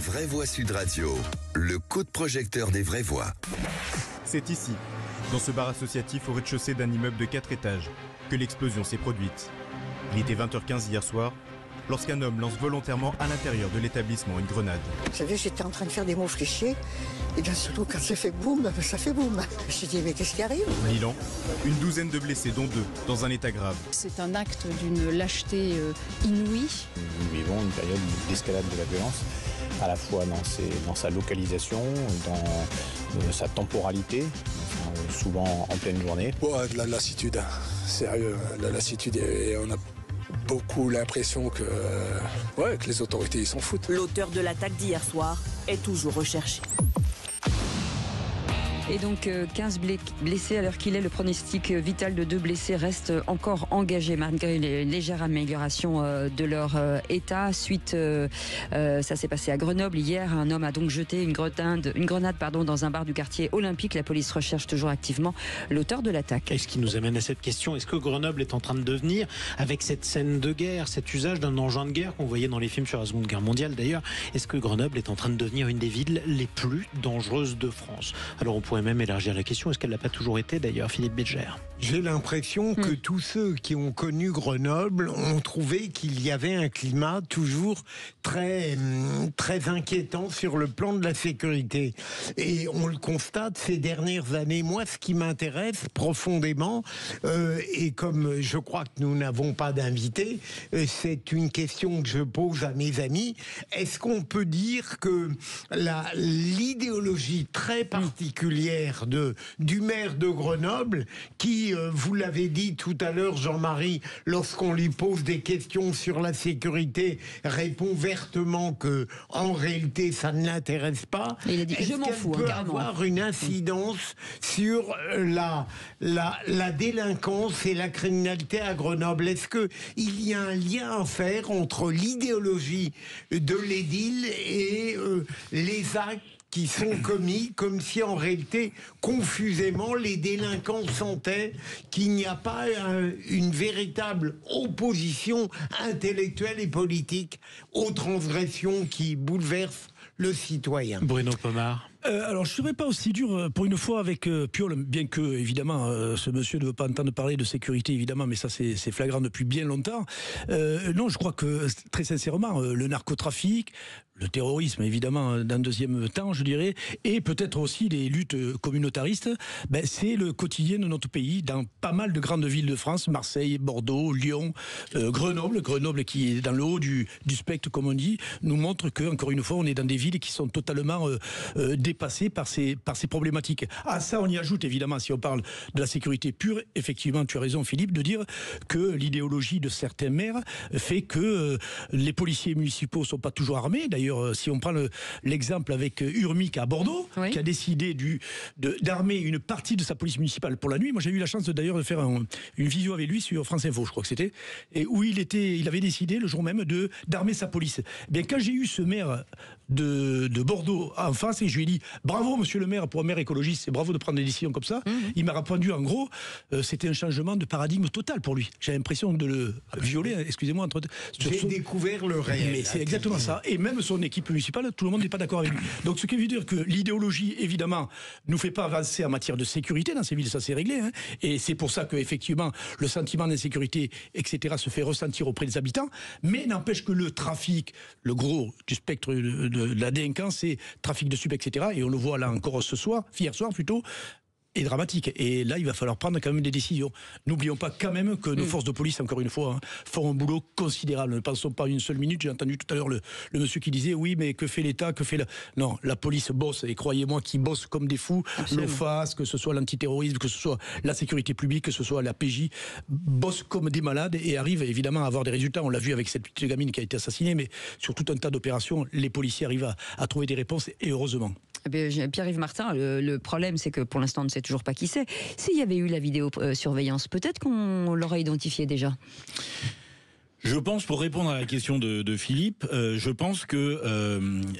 Vraies Voix Sud Radio, le coup de projecteur des vraies voix. C'est ici, dans ce bar associatif au rez-de-chaussée d'un immeuble de 4 étages, que l'explosion s'est produite. Il était 20h15 hier soir, lorsqu'un homme lance volontairement à l'intérieur de l'établissement une grenade. Vous savez, j'étais en train de faire des mots fléchés, et d'un seul coup, quand ça fait boum, ça fait boum. Je me suis dit, mais qu'est-ce qui arrive? Bilan, une douzaine de blessés, dont 2 dans un état grave. C'est un acte d'une lâcheté inouïe. Nous vivons une période d'escalade de la violence, à la fois dans sa localisation, dans sa temporalité, souvent en pleine journée. Ouais, de la lassitude, sérieux, la lassitude, et on a beaucoup l'impression que les autorités ils s'en foutent. L'auteur de l'attaque d'hier soir est toujours recherché. Et donc 15 blessés à l'heure qu'il est. Le pronostic vital de 2 blessés reste encore engagé malgré les légères améliorations de leur état. Suite, ça s'est passé à Grenoble hier. Un homme a donc jeté une grenade dans un bar du quartier olympique. La police recherche toujours activement l'auteur de l'attaque. Et ce qui nous amène à cette question, est-ce que Grenoble est en train de devenir, avec cette scène de guerre, cet usage d'un engin de guerre qu'on voyait dans les films sur la Seconde Guerre mondiale d'ailleurs, est-ce que Grenoble est en train de devenir une des villes les plus dangereuses de France? Alors on pourrait même élargir la question, est-ce qu'elle n'a pas toujours été d'ailleurs, Philippe Bilger? J'ai l'impression que tous ceux qui ont connu Grenoble ont trouvé qu'il y avait un climat toujours très, très inquiétant sur le plan de la sécurité. Et on le constate ces dernières années. Moi, ce qui m'intéresse profondément, et comme je crois que nous n'avons pas d'invité, c'est une question que je pose à mes amis. Est-ce qu'on peut dire que l'idéologie très particulière du maire de Grenoble, qui, vous l'avez dit tout à l'heure, Jean-Marie, lorsqu'on lui pose des questions sur la sécurité, répond vertement que, en réalité, ça ne l'intéresse pas. Il a dit que je m'en fous, peut carrément. avoir une incidence sur la délinquance et la criminalité à Grenoble? Est-ce qu'il y a un lien à faire entre l'idéologie de l'édile et les actes qui sont commis, comme si en réalité, confusément, les délinquants sentaient qu'il n'y a pas une véritable opposition intellectuelle et politique aux transgressions qui bouleversent le citoyen. Bruno Pomar. Alors, je ne serais pas aussi dur pour une fois avec Piolle, bien que, évidemment, ce monsieur ne veut pas entendre parler de sécurité, évidemment, mais ça, c'est flagrant depuis bien longtemps. Non, je crois que, très sincèrement, le narcotrafic, le terrorisme, évidemment, d'un deuxième temps, je dirais, et peut-être aussi les luttes communautaristes, c'est le quotidien de notre pays, dans pas mal de grandes villes de France, Marseille, Bordeaux, Lyon, Grenoble qui est dans le haut du spectre, comme on dit, nous montre que, encore une fois, on est dans des villes qui sont totalement dépassées par ces problématiques. À ça, on y ajoute, évidemment, si on parle de la sécurité pure, effectivement, tu as raison, Philippe, de dire que l'idéologie de certains maires fait que les policiers municipaux sont pas toujours armés. D'ailleurs, si on prend l'exemple avec Urmic à Bordeaux, oui, qui a décidé d'armer une partie de sa police municipale pour la nuit. Moi, j'ai eu la chance d'ailleurs de faire une visio avec lui sur France Info, je crois que c'était, et où il avait décidé le jour même d'armer sa police. Bien, quand j'ai eu ce maire de Bordeaux en face, et je lui ai dit bravo monsieur le maire, pour un maire écologiste, c'est bravo de prendre des décisions comme ça. Il m'a répondu en gros, c'était un changement de paradigme total pour lui. J'ai l'impression de le violer, excusez-moi. J'ai découvert le réel. Mais c'est exactement ça. Et même son équipe municipale, tout le monde n'est pas d'accord avec lui. Donc ce qui veut dire que l'idéologie, évidemment, nous fait pas avancer en matière de sécurité dans ces villes, ça c'est réglé. Hein. Et c'est pour ça que effectivement le sentiment d'insécurité, etc., se fait ressentir auprès des habitants. Mais n'empêche que le trafic, le gros du spectre de la délinquance, c'est trafic de stupes, etc. Et on le voit là encore hier soir plutôt, est dramatique. Et là, il va falloir prendre quand même des décisions. N'oublions pas quand même que nos forces de police, encore une fois, font un boulot considérable. Ne pensons pas une seule minute. J'ai entendu tout à l'heure le monsieur qui disait oui, mais que fait l'État, Non, la police bosse, et croyez-moi qu'ils bossent comme des fous. L'OFAS, que ce soit l'antiterrorisme, que ce soit la sécurité publique, que ce soit la PJ, bossent comme des malades et arrivent évidemment à avoir des résultats. On l'a vu avec cette petite gamine qui a été assassinée, mais sur tout un tas d'opérations, les policiers arrivent à trouver des réponses, et heureusement. Pierre-Yves Martin, le problème, c'est que pour l'instant, on ne sait toujours pas qui c'est. S'il y avait eu la vidéosurveillance, peut-être qu'on l'aurait identifié déjà. Je pense, pour répondre à la question de Philippe, je pense que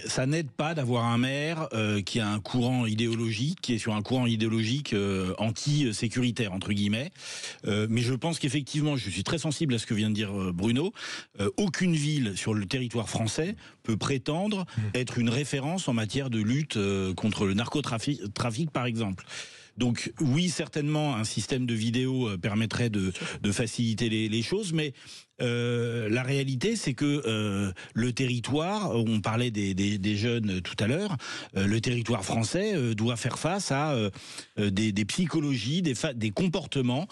ça n'aide pas d'avoir un maire qui a un courant idéologique, qui est sur un courant idéologique anti-sécuritaire, entre guillemets. Mais je pense qu'effectivement, je suis très sensible à ce que vient de dire Bruno, aucune ville sur le territoire français peut prétendre être une référence en matière de lutte contre le narcotrafic, par exemple. Donc oui, certainement, un système de vidéo permettrait de faciliter les choses, mais la réalité, c'est que le territoire, on parlait des jeunes tout à l'heure, le territoire français doit faire face à des psychologies, des comportements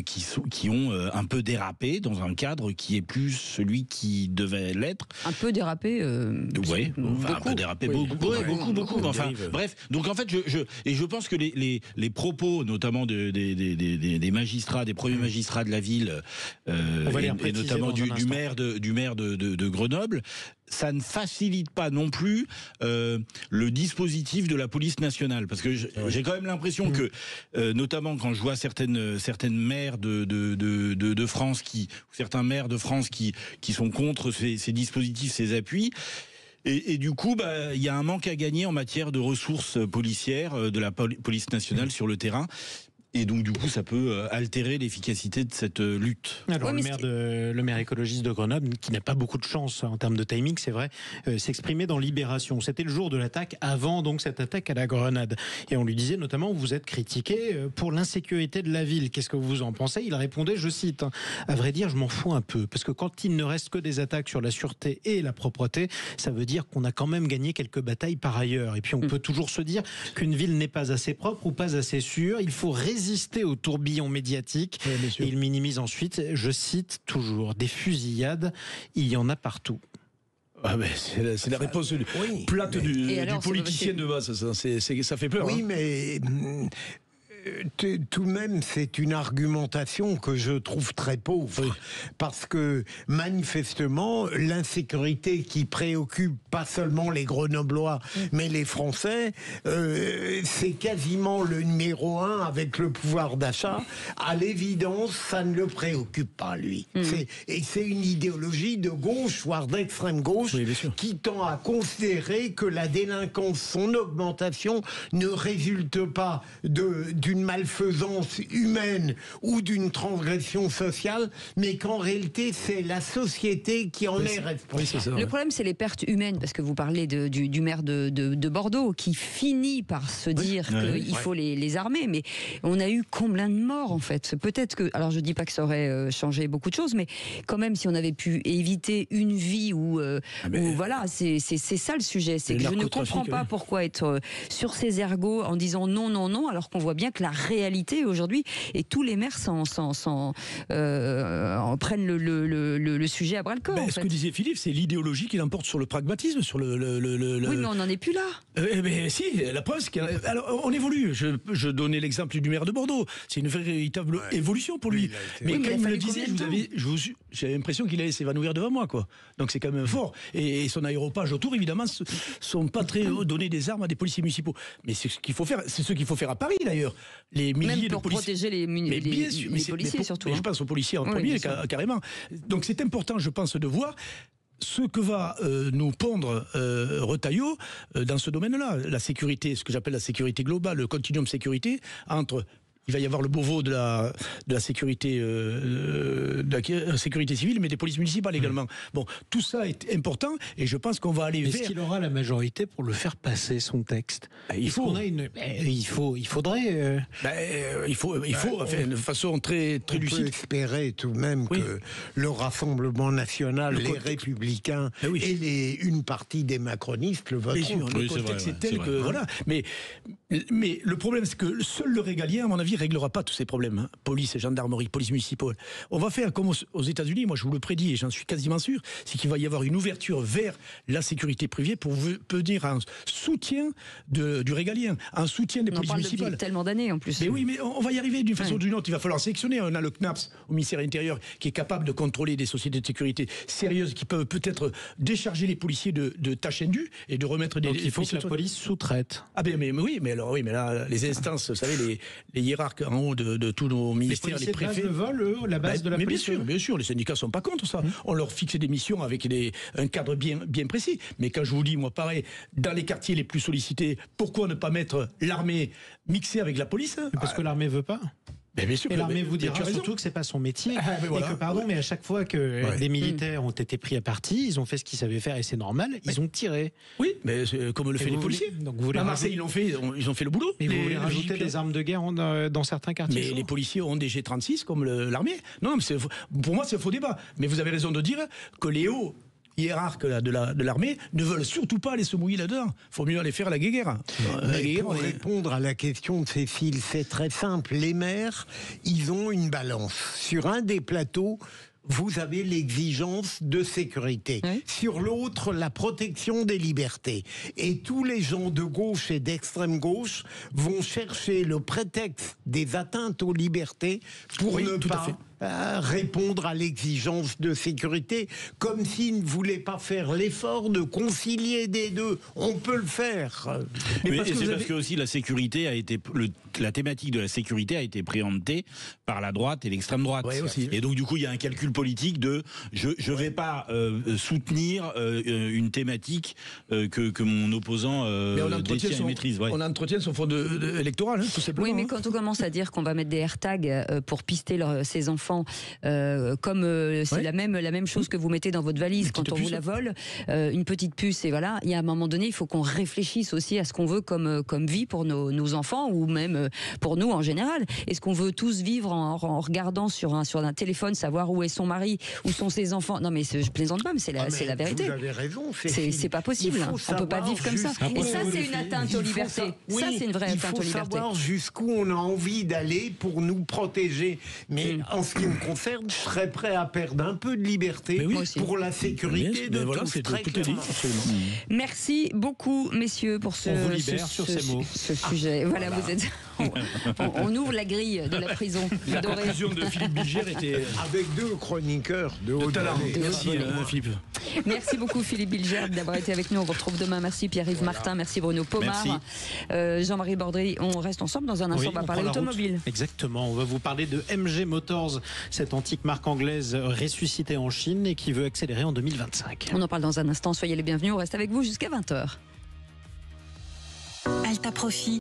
qui ont un peu dérapé dans un cadre qui est plus celui qui devait l'être. Un peu dérapé. Oui, enfin, un peu dérapé, beaucoup. Enfin, bref, donc en fait, je pense que les propos, notamment des magistrats, des premiers magistrats de la ville, et notamment du maire de Grenoble, ça ne facilite pas non plus le dispositif de la police nationale, parce que j'ai quand même l'impression que, notamment quand je vois certaines maires de France certains maires de France qui sont contre ces dispositifs, ces appuis. Et du coup, il y a un manque à gagner en matière de ressources policières de la police nationale sur le terrain. Et donc, du coup, ça peut altérer l'efficacité de cette lutte. Alors, le maire écologiste de Grenoble, qui n'a pas beaucoup de chance en termes de timing, c'est vrai, s'exprimait dans Libération. C'était le jour de l'attaque, avant donc cette attaque à la grenade. Et on lui disait notamment, vous êtes critiqué pour l'insécurité de la ville. Qu'est-ce que vous en pensez? Il répondait, je cite, à vrai dire, je m'en fous un peu. Parce que quand il ne reste que des attaques sur la sûreté et la propreté, ça veut dire qu'on a quand même gagné quelques batailles par ailleurs. Et puis, on peut toujours se dire qu'une ville n'est pas assez propre ou pas assez sûre. Il faut résister au tourbillon médiatique. Et il minimise ensuite, je cite toujours, des fusillades, il y en a partout. Ah ben c'est la réponse plate du politicien de base, ça fait peur. Oui, hein. Mais tout de même, c'est une argumentation que je trouve très pauvre, parce que manifestement, l'insécurité qui préoccupe pas seulement les Grenoblois, mais les Français, c'est quasiment le numéro 1 avec le pouvoir d'achat. À l'évidence, ça ne le préoccupe pas, lui. Et c'est une idéologie de gauche, voire d'extrême gauche, qui tend à considérer que la délinquance, son augmentation, ne résulte pas d'une malfaisance humaine ou d'une transgression sociale, mais qu'en réalité, c'est la société qui en est responsable. Le problème, c'est les pertes humaines, parce que vous parlez du maire de Bordeaux, qui finit par se dire qu'il faut les armer, mais on a eu combien de morts, en fait? Peut-être que, alors je dis pas que ça aurait changé beaucoup de choses, mais quand même, si on avait pu éviter une vie où voilà, c'est ça le sujet, c'est que je ne comprends pas pourquoi être sur ces ergots en disant non, non, non, alors qu'on voit bien que la réalité aujourd'hui, et tous les maires prennent le sujet à bras le corps. Ce que disait Philippe, c'est l'idéologie qui l'emporte sur le pragmatisme, sur le. Oui, mais on n'en est plus là. Mais si, la preuve, c'est alors on évolue. Je donnais l'exemple du maire de Bordeaux. C'est une véritable évolution pour lui. Mais quand il me le disait, j'avais l'impression qu'il allait s'évanouir devant moi, quoi. Donc c'est quand même fort. Et son aéropage autour, évidemment, sont pas très donner des armes à des policiers municipaux. Mais c'est ce qu'il faut faire. C'est ce qu'il faut faire à Paris, d'ailleurs. Les milliers même pour de policiers. Protéger les policiers, surtout. Je pense aux policiers en premier, carrément. Donc c'est important, je pense, de voir ce que va nous pondre Retailleau dans ce domaine-là. La sécurité, ce que j'appelle la sécurité globale, le continuum sécurité entre... Il va y avoir le Beauvau de la sécurité sécurité civile, mais des polices municipales également. Bon, tout ça est important et je pense qu'on va aller vers... Est-ce qu'il aura la majorité pour le faire passer, son texte? Il faudrait... Enfin, de façon très lucide. On peut espérer tout de même que le Rassemblement national, les Républicains et une partie des macronistes le voteront. Le contexte est tel que... Voilà. Mais le problème, c'est que seul le régalien, à mon avis, réglera pas tous ces problèmes. Hein. Police et gendarmerie, police municipale. On va faire comme aux États-Unis, moi je vous le prédis et j'en suis quasiment sûr, c'est qu'il va y avoir une ouverture vers la sécurité privée pour venir un soutien du régalien, un soutien des polices municipales. On parle depuis tellement d'années en plus. Mais oui, mais on va y arriver d'une façon ou d'une autre. Il va falloir sélectionner. On a le CNAPS au ministère de l'Intérieur qui est capable de contrôler des sociétés de sécurité sérieuses qui peuvent peut-être décharger les policiers de tâches indues et de remettre des... Donc il faut que la police sous-traite. Ah ben mais oui, mais alors oui, mais là les instances, vous savez, les hiérarques hiérarques en haut de tous nos ministères, les préfets. Le vol, eux, la base de la police. Bien sûr, les syndicats sont pas contre ça. On leur fixe des missions avec un cadre bien précis. Mais quand je vous dis, moi, pareil, dans les quartiers les plus sollicités, pourquoi ne pas mettre l'armée mixée avec la police? Parce que l'armée veut pas. Bien sûr, et l'armée vous dira surtout que c'est pas son métier. Voilà. Et que, mais à chaque fois que des militaires ont été pris à partie, ils ont fait ce qu'ils savaient faire et c'est normal, ils ont tiré. Oui, mais comme le fait les policiers. Donc vous à Marseille, ils ont fait le boulot. Mais vous voulez rajouter des armes de guerre dans certains quartiers? Mais les policiers ont des G36 comme l'armée. Non, mais pour moi, c'est un faux débat. Mais vous avez raison de dire que les hauts hiérarques de l'armée ne veulent surtout pas aller se mouiller là-dedans. Il faut mieux aller faire la guéguerre. Pour répondre à la question de Cécile, c'est très simple. Les maires, ils ont une balance. Sur un des plateaux, vous avez l'exigence de sécurité. Oui. Sur l'autre, la protection des libertés. Et tous les gens de gauche et d'extrême gauche vont chercher le prétexte des atteintes aux libertés pour ne pas répondre à l'exigence de sécurité, comme s'ils ne voulaient pas faire l'effort de concilier des deux. On peut le faire. Mais parce que aussi la sécurité a été la thématique de la sécurité a été préemptée par la droite et l'extrême droite. Ouais, aussi. Et donc du coup il y a un calcul politique de je vais pas soutenir une thématique que mon opposant détient et maîtrise. On entretient son fonds électoral, tout simplement. Oui, mais quand on commence à dire qu'on va mettre des AirTags pour pister ses enfants, comme c'est la même chose que vous mettez dans votre valise quand on vous la vole, une petite puce, et voilà, il y a un moment donné, il faut qu'on réfléchisse aussi à ce qu'on veut comme vie pour nos enfants, ou même pour nous en général. Est-ce qu'on veut tous vivre en regardant sur un téléphone, savoir où est son mari, où sont ses enfants? Non mais je plaisante pas, mais c'est la vérité. Vous avez raison. C'est pas possible. On peut pas vivre comme ça. Et ça, c'est une atteinte aux libertés. Ça, c'est une vraie atteinte aux libertés. Il faut savoir jusqu'où on a envie d'aller pour nous protéger. Mais en ce qui me concerne, je serais prêt à perdre un peu de liberté pour la sécurité de tous. Très clairement. Merci beaucoup, messieurs, pour ce sujet. Voilà, vous êtes. On ouvre la grille de la prison. La conclusion de Philippe Bilger était avec deux chroniqueurs de haut talent. Merci Philippe. Merci beaucoup Philippe Bilger d'avoir été avec nous. On vous retrouve demain. Merci Pierre-Yves Martin. Merci Bruno Pomar. Jean-Marie Bordry. On reste ensemble dans un instant. On va parler automobile. Exactement. On va vous parler de MG Motors, cette antique marque anglaise ressuscitée en Chine et qui veut accélérer en 2025. On en parle dans un instant. Soyez les bienvenus. On reste avec vous jusqu'à 20h. Alta Profit.